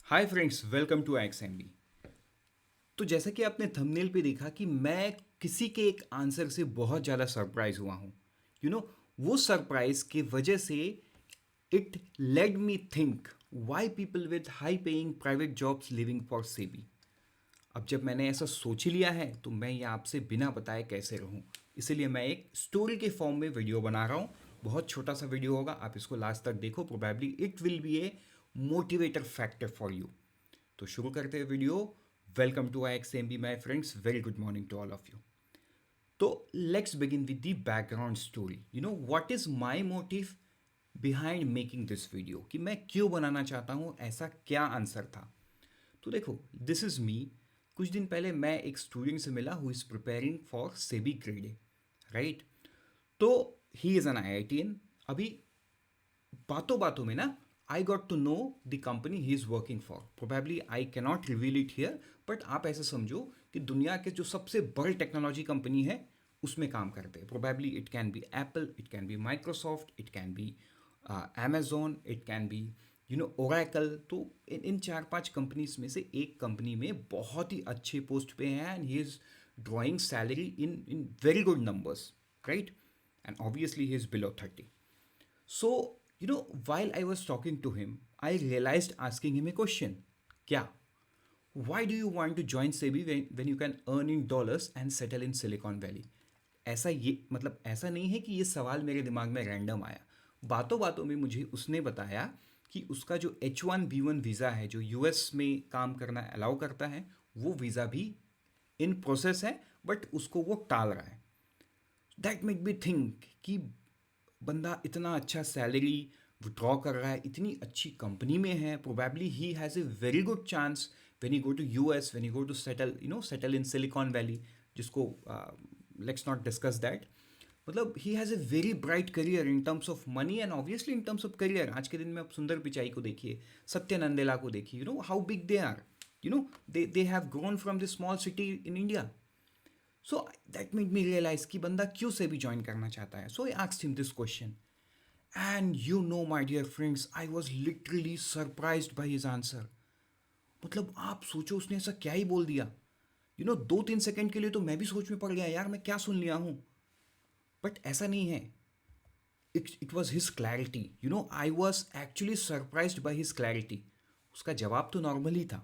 Hi friends, welcome to XMB. तो जैसा कि आपने थंबनेल पे देखा कि मैं किसी के एक आंसर से बहुत ज़्यादा सरप्राइज हुआ हूँ। यू नो वो सरप्राइज की वजह से it led me think why people with high paying private jobs living for SEBI. अब जब मैंने ऐसा सोच ही लिया है तो मैं ये आपसे बिना बताए कैसे रहूं। इसीलिए मैं एक स्टोरी के फॉर्म में वीडियो बना रहा हूँ। बहुत छोटा सा वीडियो होगा, आप इसको लास्ट तक देखो। Probably it will be a motivator factor for you. तो शुरू करते हैं video. Welcome to I X M B my friends, very good morning to all of you. तो let's begin with the background story. What is my motive behind making this video, कि मैं क्यों बनाना चाहता हूँ, ऐसा क्या आंसर था। तो देखो, दिस इज मी। कुछ दिन पहले मैं एक स्टूडेंट से मिला who is preparing for SEBI grade, right. तो he is an IITian. अभी बातों बातों में ना I got to know the company he is working for. Probably I cannot reveal it here, but आप ऐसे समझो कि दुनिया के जो सबसे बड़ी टेक्नोलॉजी कंपनी है उसमें काम करते हैं। Probably it can be Apple, it can be Microsoft, it can be Amazon, it can be Oracle. तो इन चार पांच कंपनीज में से एक कंपनी में बहुत ही अच्छे पोस्ट पे हैं and he is drawing salary in very good numbers, right. And obviously he is below 30. So, while I was talking to him, I realized asking him a question. क्या? Why do you want to join SEBI when you can earn in dollars and settle in Silicon Valley? ऐसा ये मतलब ऐसा नहीं है कि ये सवाल मेरे दिमाग में रैंडम आया। बातों बातों में मुझे उसने बताया कि उसका जो H1B1 वीज़ा है, जो यूएस में काम करना अलाउ करता है, वो वीज़ा भी इन प्रोसेस है, बट उसको वो टाल रहा है। दैट मेक मी थिंक कि बंदा इतना अच्छा सैलरी विड्रॉ कर रहा है, इतनी अच्छी कंपनी में है, probably he has a very good chance when you go to US, when you go to settle in Silicon Valley, जिसको लेट्स नॉट डिस्कस दैट। मतलब he has a very bright career in terms of money and obviously in terms of career. आज के दिन में आप सुंदर पिचाई को देखिए, सत्य नंदेला को देखिए, how big they are. They have grown from this small city in India. So that made me realise कि बंदा क्यों से भी ज्वाइन करना चाहता है। So I asked him this question and my dear friends, I was literally surprised by his answer. मतलब आप सोचो, उसने ऐसा क्या ही बोल दिया। 2-3 सेकंड के लिए तो मैं भी सोच में पड़ गया, यार मैं क्या सुन लिया हूँ। बट ऐसा नहीं है। It was his clarity. I was actually surprised by his clarity. उसका जवाब तो नॉर्मल ही था,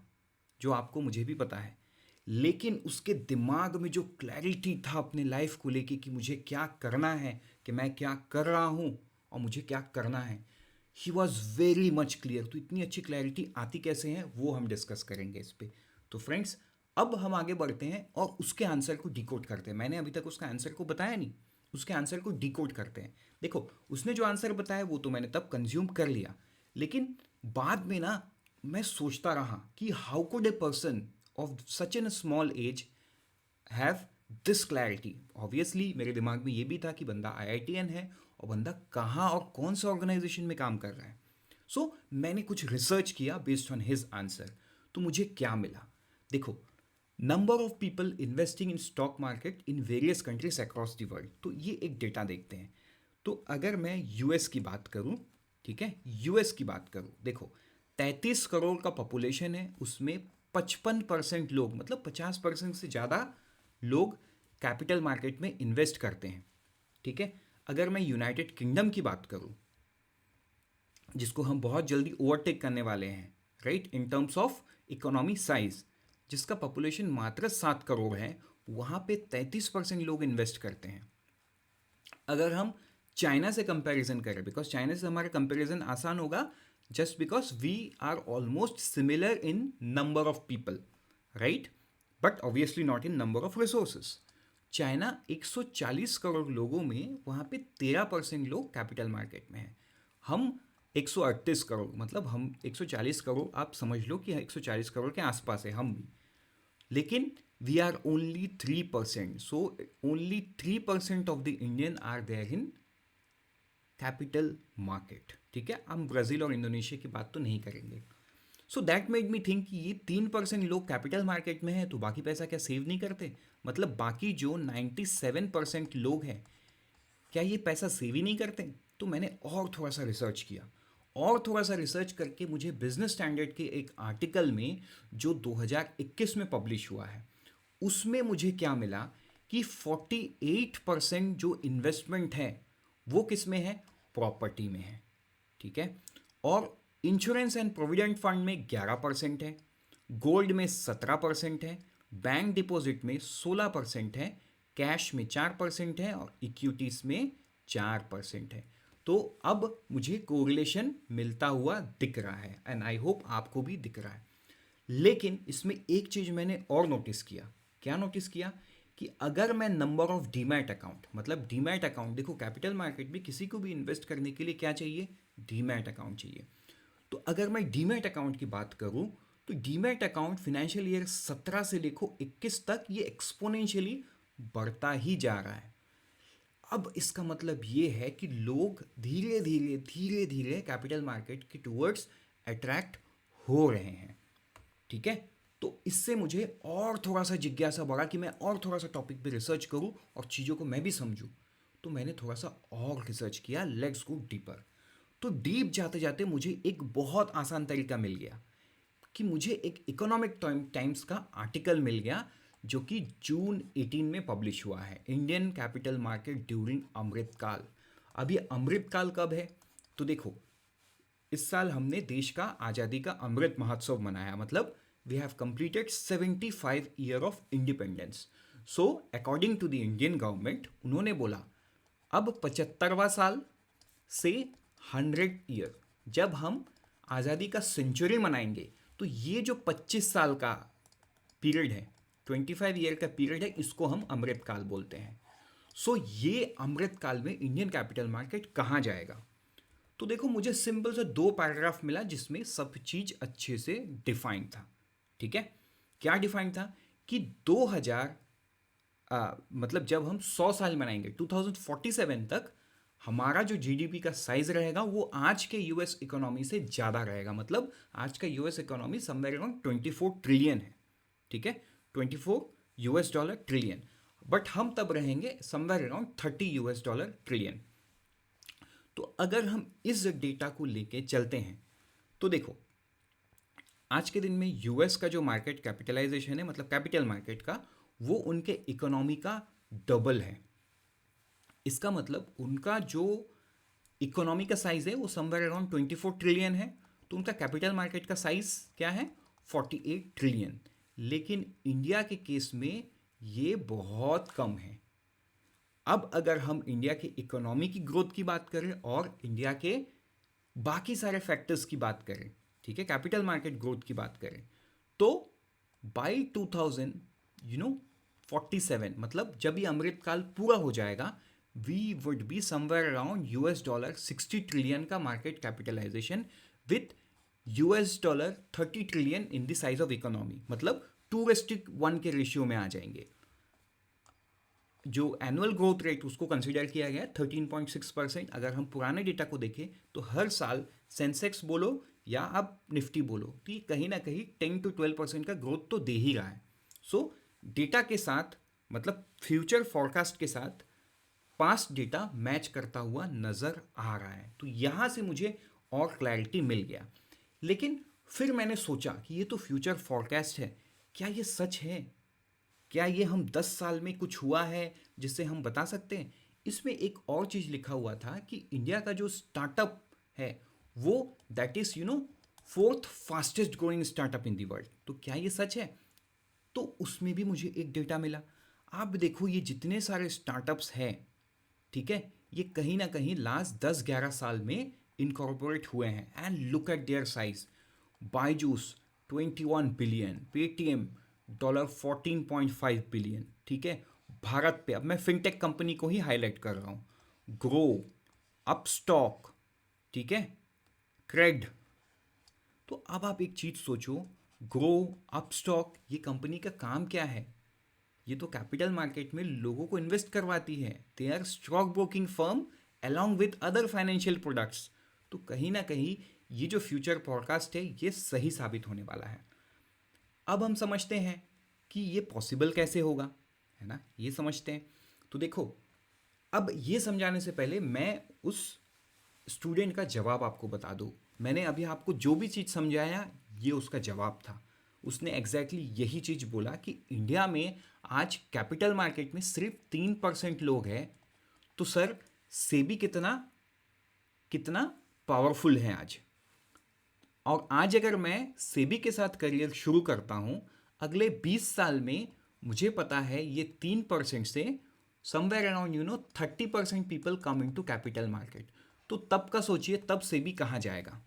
जो आपको मुझे भी पता है, लेकिन उसके दिमाग में जो क्लैरिटी था अपने लाइफ को लेके कि मुझे क्या करना है, कि मैं क्या कर रहा हूँ और मुझे क्या करना है, he was very much clear. तो इतनी अच्छी क्लैरिटी आती कैसे है, वो हम डिस्कस करेंगे इस पे। तो फ्रेंड्स, अब हम आगे बढ़ते हैं और उसके आंसर को डिकोड करते हैं। मैंने अभी तक उसका आंसर को बताया नहीं, उसके आंसर को डिकोड करते हैं। देखो, उसने जो आंसर बताया वो तो मैंने तब कंज्यूम कर लिया, लेकिन बाद में ना मैं सोचता रहा कि how could a person of such an small age have this clarity. Obviously मेरे दिमाग में ये भी था कि बंदा आईआईटीएन है और बंदा कहाँ और कौन सा ऑर्गेनाइजेशन में काम कर रहा है। सो मैंने कुछ रिसर्च किया बेस्ड ऑन हिज आंसर। तो मुझे क्या मिला, देखो, number of people investing in stock market in various countries across the world. तो ये एक डेटा देखते हैं। तो अगर मैं यूएस की बात करूं, ठीक है, यूएस की बात करूं, देखो 33 करोड़ का पॉपुलेशन है, उसमें 55% लोग, मतलब 50% से ज़्यादा लोग कैपिटल मार्केट में इन्वेस्ट करते हैं, ठीक है। अगर मैं यूनाइटेड किंगडम की बात करूं, जिसको हम बहुत जल्दी ओवरटेक करने वाले हैं, right, in terms of economy size, जिसका पॉपुलेशन मात्र 7 करोड़ है, वहाँ पे 33% लोग इन्वेस्ट करते हैं। अगर हम चाइना से कंपैरिजन करें, बिकॉज चाइना से हमारा कंपैरिजन आसान होगा, just because we are almost similar in number of people, right, but obviously not in number of resources. China 140 crore लोगों में, वहाँ पे 13% लोग कैपिटल मार्केट में हैं। हम 138 करोड़, मतलब हम 140 करोड़, आप समझ लो कि 140 करोड़ के आसपास है हम भी, लेकिन we are only 3%। So only 3% of the Indian are there in capital market, ठीक है। हम ब्राज़ील और इंडोनेशिया की बात तो नहीं करेंगे। सो दैट मेड मी थिंक कि ये 3% लोग कैपिटल मार्केट में है, तो बाकी पैसा क्या सेव नहीं करते? मतलब बाकी जो 97% लोग हैं, क्या ये पैसा सेव ही नहीं करते? तो मैंने और थोड़ा सा रिसर्च किया और थोड़ा सा रिसर्च करके मुझे बिजनेस स्टैंडर्ड के एक आर्टिकल में जो 2021 में पब्लिश हुआ है, उसमें मुझे क्या मिला कि 48% जो इन्वेस्टमेंट है वो किस में है, प्रॉपर्टी में है। ठीक है। और इंश्योरेंस एंड प्रोविडेंट फंड में 11% है, गोल्ड में 17% है, बैंक डिपॉजिट में 16% है, कैश में 4% है और इक्विटीज में 4% है। तो अब मुझे कोरिलेशन मिलता हुआ दिख रहा है एंड आई होप आपको भी दिख रहा है। लेकिन इसमें एक चीज मैंने और नोटिस किया। क्या नोटिस किया कि अगर मैं नंबर ऑफ डीमैट अकाउंट, मतलब डीमैट अकाउंट, देखो कैपिटल मार्केट में किसी को भी इन्वेस्ट करने के लिए क्या चाहिए, डीमैट अकाउंट चाहिए। तो अगर मैं डीमैट अकाउंट की बात करूं तो डीमैट अकाउंट फाइनेंशियल ईयर 17 से लेकर 21 तक ये एक्सपोनेंशियली बढ़ता ही जा रहा है। अब इसका मतलब ये है कि लोग धीरे धीरे धीरे धीरे कैपिटल मार्केट के टूवर्ड्स अट्रैक्ट हो रहे हैं। ठीक है। तो इससे मुझे और थोड़ा सा जिज्ञासा बढ़ा कि मैं और थोड़ा सा टॉपिक पे रिसर्च करूं और चीज़ों को मैं भी समझूं। तो मैंने थोड़ा सा और रिसर्च किया, लेट्स गो डीपर। तो डीप जाते जाते मुझे एक बहुत आसान तरीका मिल गया कि मुझे एक इकोनॉमिक टाइम्स का आर्टिकल मिल गया जो कि जून 18 में पब्लिश हुआ है, इंडियन कैपिटल मार्केट ड्यूरिंग अमृतकाल। अब ये अमृतकाल कब है, तो देखो इस साल हमने देश का आज़ादी का अमृत महोत्सव मनाया, मतलब we have completed 75 year of independence. So according to the Indian government उन्होंने बोला अब 75वां साल से 100 ईयर, जब हम आज़ादी का सेंचुरी मनाएंगे तो ये जो 25 साल का पीरियड है, 25 ईयर का पीरियड है, इसको हम अमृतकाल बोलते हैं। सो ये अमृतकाल में इंडियन कैपिटल मार्केट कहाँ जाएगा। तो देखो मुझे सिंपल से 2 पैराग्राफ मिला जिसमें सब चीज अच्छे से डिफाइंड था। ठीक है। क्या डिफाइंड था कि 2000 मतलब जब हम 100 साल मनाएंगे 2047 तक हमारा जो जीडीपी का साइज रहेगा वो आज के यूएस इकोनॉमी से ज़्यादा रहेगा। मतलब आज का US economy somewhere around 24 trillion है। ठीक है। 24 यूएस डॉलर ट्रिलियन, बट हम तब रहेंगे somewhere around 30 US dollar trillion. तो अगर हम इस डेटा को लेके चलते हैं तो देखो आज के दिन में यूएस का जो मार्केट कैपिटलाइजेशन है, मतलब कैपिटल मार्केट का, वो उनके इकोनॉमी का डबल है। इसका मतलब उनका जो इकोनॉमी का साइज है वो समवेयर अराउंड 24 ट्रिलियन है, तो उनका कैपिटल मार्केट का साइज क्या है, 48 ट्रिलियन। लेकिन इंडिया के केस में ये बहुत कम है। अब अगर हम इंडिया के इकोनॉमी की ग्रोथ की बात करें और इंडिया के बाकी सारे फैक्टर्स की बात करें, ठीक है, कैपिटल मार्केट ग्रोथ की बात करें, तो बाई 2000 47, मतलब जब ये अमृतकाल पूरा हो जाएगा, we would be somewhere around US dollar 60 trillion का market capitalisation with US dollar 30 trillion in the size of economy, मतलब 2:1 के रेशियो में आ जाएंगे। जो एनुअल ग्रोथ रेट उसको कंसीडर किया गया 13.6%। अगर हम पुराने डेटा को देखें तो हर साल सेंसेक्स बोलो या आप निफ्टी बोलो कि कहीं ना कहीं 10 to 12% का ग्रोथ तो दे ही रहा है। सो डेटा के साथ, मतलब फ्यूचर फॉरकास्ट के साथ पास्ट डेटा मैच करता हुआ नज़र आ रहा है। तो यहाँ से मुझे और क्लैरिटी मिल गया। लेकिन फिर मैंने सोचा कि ये तो फ्यूचर फॉरकास्ट है, क्या ये सच है? क्या ये हम 10 साल में कुछ हुआ है जिससे हम बता सकते हैं? इसमें एक और चीज़ लिखा हुआ था कि इंडिया का जो स्टार्टअप है वो that is 4th fastest growing startup in the world. तो क्या ये सच है? तो उसमें भी मुझे एक डेटा मिला। आप देखो ये जितने सारे स्टार्टअप्स हैं, ठीक है, ये कहीं ना कहीं लास्ट 10-11 साल में इनकॉर्पोरेट हुए हैं and look at their size. Byju's 21 billion, Paytm $14.5 billion. ठीक है। भारत पे अब मैं फिनटेक कंपनी को ही हाईलाइट कर रहा हूँ, ग्रो, अपस्टॉक, ठीक है, क्रेड। तो अब आप एक चीज सोचो, ग्रो, अपस्टॉक, ये कंपनी का काम क्या है? ये तो कैपिटल मार्केट में लोगों को इन्वेस्ट करवाती है। They are stock broking firm along with other financial products. तो कहीं ना कहीं ये जो फ्यूचर पॉडकास्ट है ये सही साबित होने वाला है। अब हम समझते हैं कि ये पॉसिबल कैसे होगा, है ना, ये समझते हैं। तो देखो अब ये समझाने से पहले मैं उस स्टूडेंट का जवाब आपको बता दूँ मैंने अभी आपको जो भी चीज़ समझाया ये उसका जवाब था। उसने एग्जैक्टली यही चीज़ बोला कि इंडिया में आज कैपिटल मार्केट में सिर्फ 3% लोग हैं। तो सर सेबी कितना कितना पावरफुल है आज। और आज अगर मैं सेबी के साथ करियर शुरू करता हूँ, अगले 20 साल में मुझे पता है ये 3% से somewhere around 30% people coming to capital market. तो तब का सोचिए, तब सेबी कहाँ जाएगा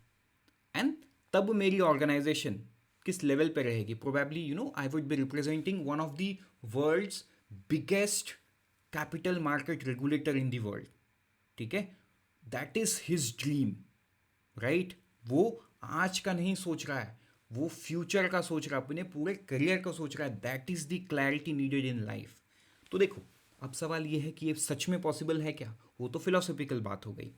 एंड तब मेरी ऑर्गेनाइजेशन किस लेवल पे रहेगी। Probably I would be representing one of the world's biggest capital market regulator in the world. ठीक है, that is his dream, right. वो आज का नहीं सोच रहा है, वो फ्यूचर का सोच रहा है, अपने पूरे करियर का सोच रहा है। That is the clarity needed in life. तो देखो, अब सवाल ये है कि ये सच में पॉसिबल है क्या? वो तो फिलोसॉफिकल बात हो गई।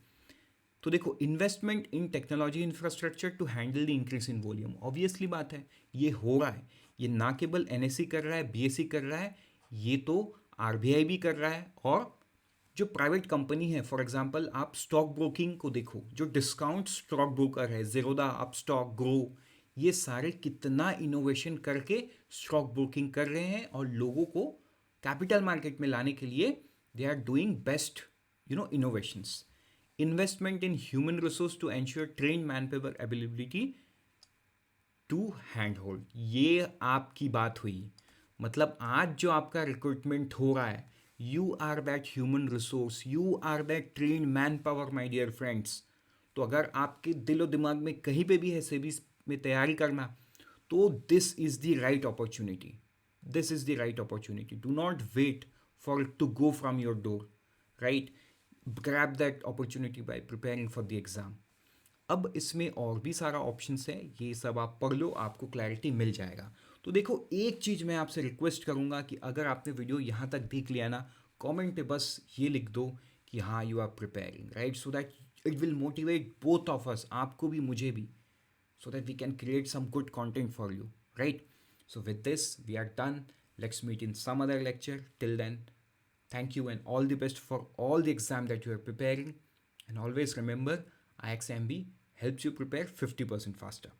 तो देखो, investment in technology infrastructure to handle the increase in volume, obviously बात है ये हो रहा है। ये ना केवल एनएससी कर रहा है, बीएससी कर रहा है, ये तो आरबीआई भी कर रहा है। और जो प्राइवेट कंपनी है, फॉर एग्जांपल आप स्टॉक ब्रोकिंग को देखो, जो डिस्काउंट स्टॉक ब्रोकर है, ज़ेरोदा, अपस्टॉक, ग्रो, ये सारे कितना इनोवेशन करके स्टॉक ब्रोकिंग कर रहे हैं और लोगों को कैपिटल मार्केट में लाने के लिए they are doing best innovations. Investment in human resource to ensure train man power availability to hand hold, ये आपकी बात हुई। मतलब आज जो आपका रिक्रूटमेंट हो रहा है, you are that human resource, you are that train man power my dear friends. तो अगर आपके दिलो दिमाग में कहीं पे भी है सेबी में तैयारी करना, तो this is the right opportunity. This is the right opportunity. Do not wait for it to go from your door, right. Grab that opportunity by preparing for the exam. अब इसमें और भी सारा ऑप्शंस है, ये सब आप पढ़ लो, आपको क्लैरिटी मिल जाएगा। तो देखो, एक चीज़ मैं आपसे रिक्वेस्ट करूँगा कि अगर आपने वीडियो यहाँ तक देख लिया ना, कमेंट पे बस ये लिख दो कि हाँ you are preparing, right, so that it will motivate both of us, आपको भी मुझे भी, so that we can create some good content for you, right? So with this we are done. Let's meet in some other lecture. Till then, thank you and all the best for all the exam that you are preparing. And always remember, IXMB helps you prepare 50% faster.